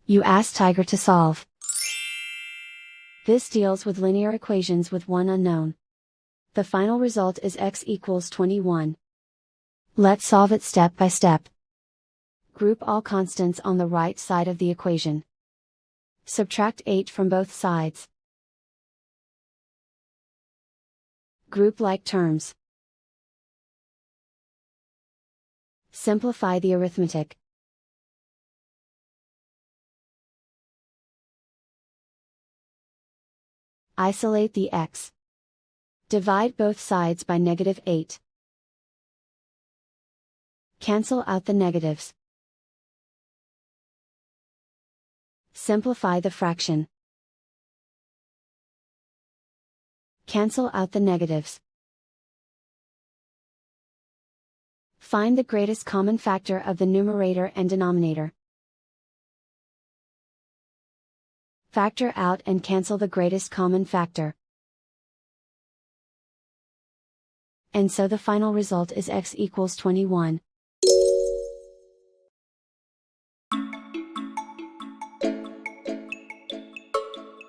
You ask Tiger to solve. This deals with linear equations with one unknown. The final result is x equals 21. Let's solve it step by step. Group all constants on the right side of the equation. Subtract 8 from both sides. Group like terms. Simplify the arithmetic. Isolate the x. Divide both sides by -8. Cancel out the negatives. Simplify the fraction. Cancel out the negatives. Find the greatest common factor of the numerator and denominator. Factor out and cancel the greatest common factor. And so the final result is x equals 21.